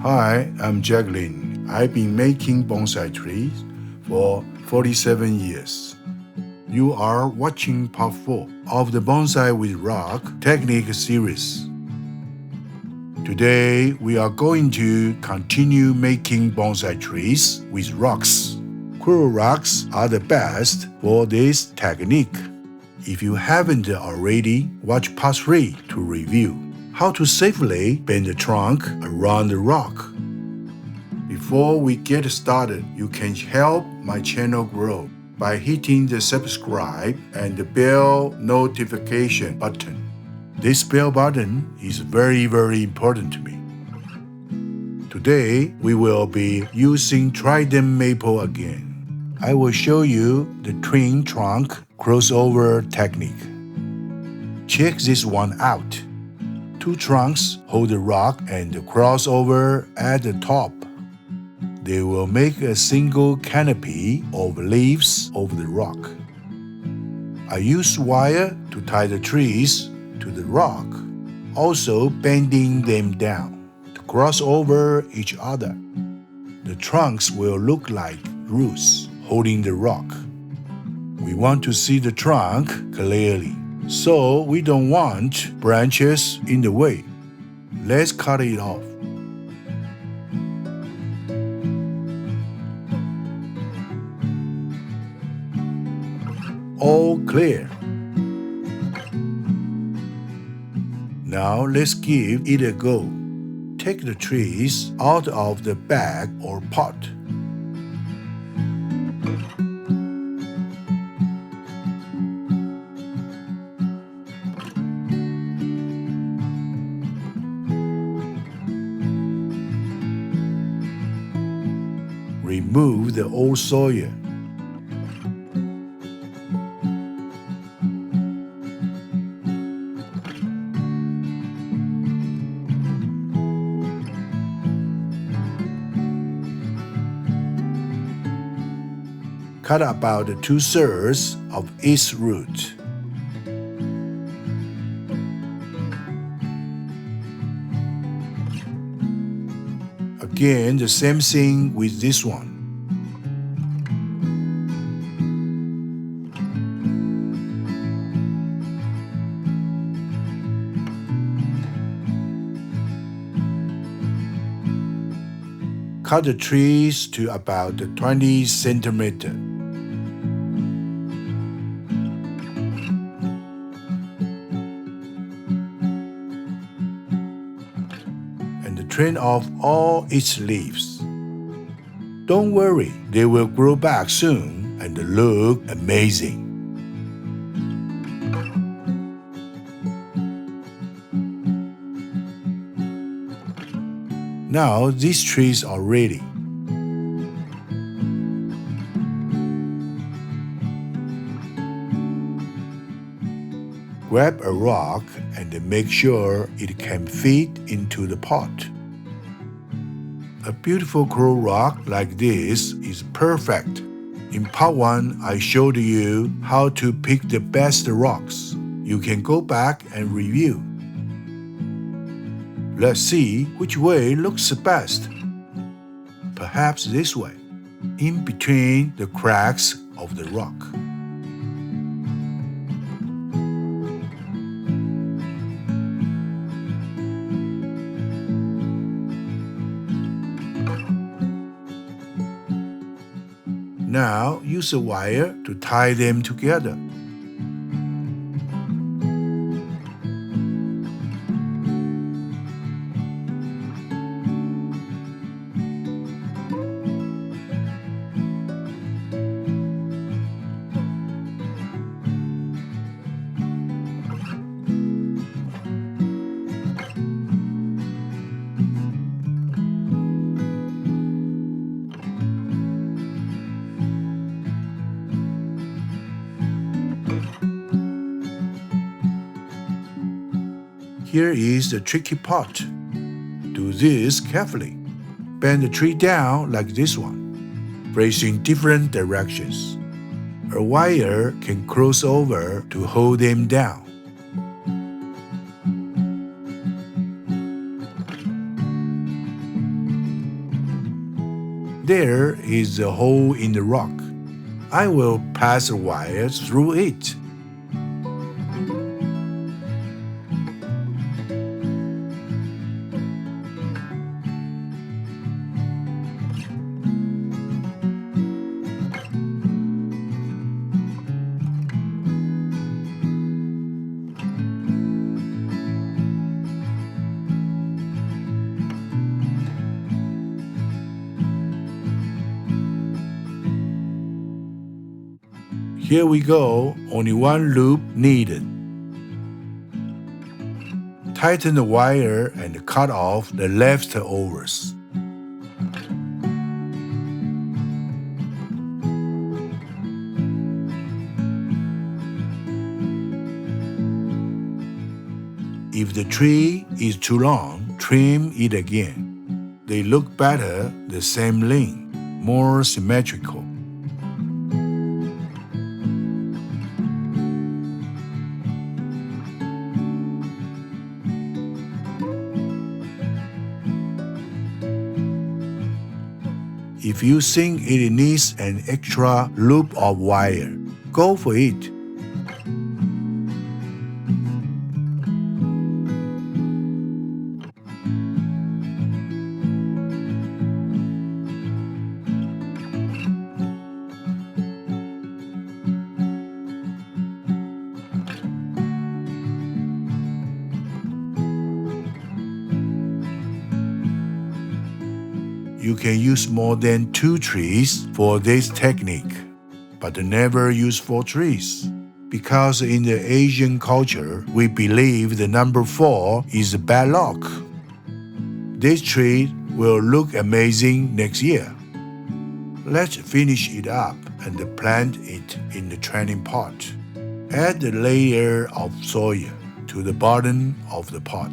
Hi, I'm Jack Lin. I've been making bonsai trees for 47 years. You are watching part 4 of the Bonsai with Rock Technique series. Today, we are going to continue making bonsai trees with rocks. Coral rocks are the best for this technique. If you haven't already, watch part 3 to review how to safely bend the trunk around the rock. Before we get started, you can help my channel grow by hitting the subscribe and the bell notification button. This bell button is very important to me. Today, we will be using Trident Maple again. I will show you the twin trunk crossover technique. Check this one out. 2 trunks hold the rock and cross over at the top. They will make a single canopy of leaves over the rock. I use wire to tie the trees to the rock, also bending them down to cross over each other. The trunks will look like roots holding the rock. We want to see the trunk clearly, so we don't want branches in the way. Let's cut it off. All clear. Now let's give it a go. Take the trees out of the bag or pot. Remove the old soil. Cut about 2/3 of its root. Again, the same thing with this one. Cut the trees to about 20 centimeters. Trim off all its leaves. Don't worry, they will grow back soon and look amazing. Now these trees are ready. Grab a rock and make sure it can fit into the pot. A beautiful coral rock like this is perfect. In part 1, I showed you how to pick the best rocks. You can go back and review. Let's see which way looks best. Perhaps this way, in between the cracks of the rock. Now use a wire to tie them together. Here is the tricky part. Do this carefully. Bend the tree down like this one, facing different directions. A wire can cross over to hold them down. There is a hole in the rock. I will pass a wire through it. Here we go, only one loop needed. Tighten the wire and cut off the leftovers. If the tree is too long, trim it again. They look better the same length, more symmetrical. If you think it needs an extra loop of wire, go for it. You can use more than 2 trees for this technique, but never use 4 trees, because in the Asian culture, we believe the number 4 is bad luck. This tree will look amazing next year. Let's finish it up and plant it in the training pot. Add a layer of soil to the bottom of the pot.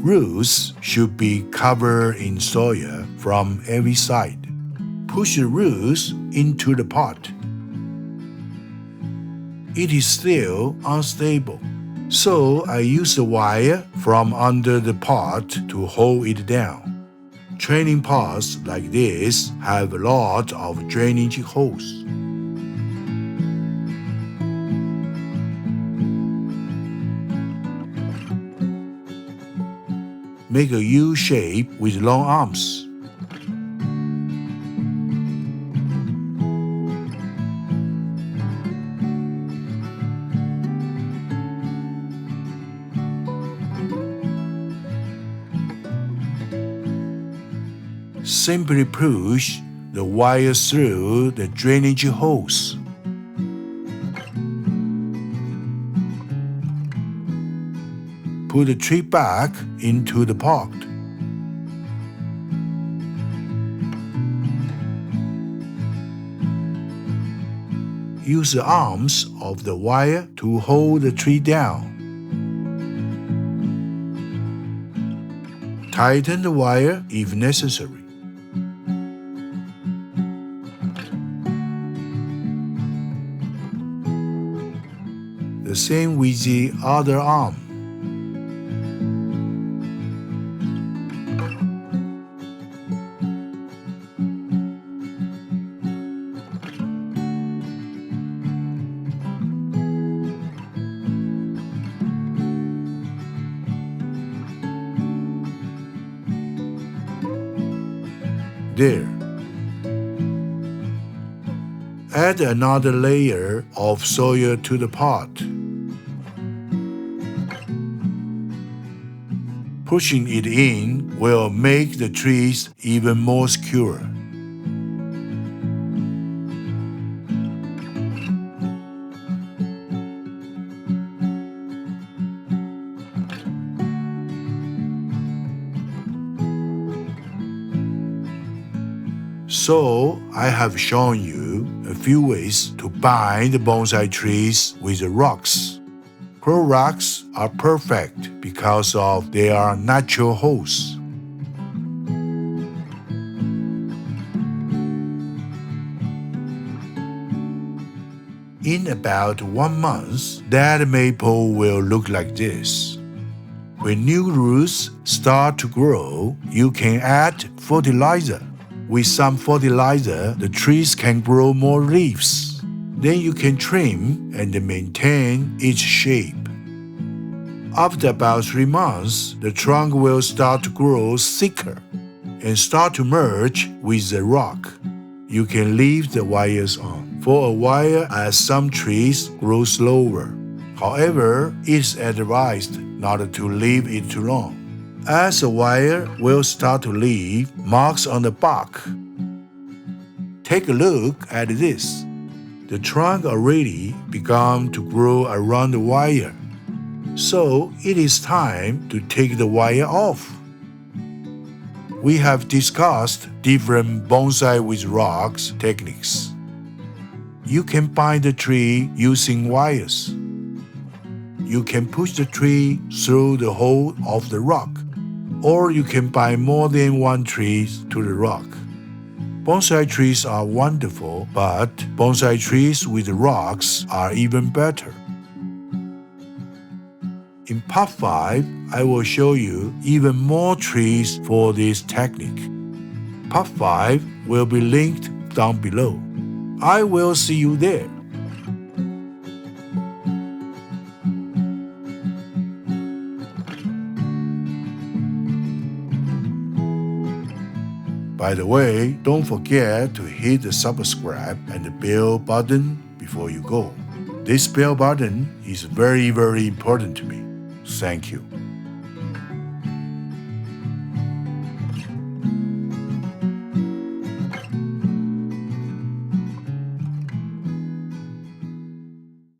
Roots should be covered in soil from every side. Push the roots into the pot. It is still unstable, so I use a wire from under the pot to hold it down. Training pots like this have a lot of drainage holes. Make a U shape with long arms. Simply push the wire through the drainage holes. Put the tree back into the pot. Use the arms of the wire to hold the tree down. Tighten the wire if necessary. The same with the other arm. There. Add another layer of soil to the pot. Pushing it in will make the trees even more secure. So, I have shown you a few ways to bind the bonsai trees with the rocks. Crow rocks are perfect because of their natural holes. In about 1 month, that maple will look like this. When new roots start to grow, you can add fertilizer. with some fertilizer, the trees can grow more leaves. Then you can trim and maintain its shape. After about 3 months, the trunk will start to grow thicker and start to merge with the rock. You can leave the wires on for a while as some trees grow slower. However, it's advised not to leave it too long, as the wire will start to leave marks on the bark. Take a look at this. The trunk already began to grow around the wire, so it is time to take the wire off. We have discussed different bonsai with rocks techniques. You can bind the tree using wires. You can push the tree through the hole of the rock, or you can bind more than one tree to the rock. Bonsai trees are wonderful, but bonsai trees with rocks are even better. In part 5, I will show you even more trees for this technique. Part 5 will be linked down below. I will see you there. By the way, don't forget to hit the subscribe and the bell button before you go. This bell button is very important to me. Thank you.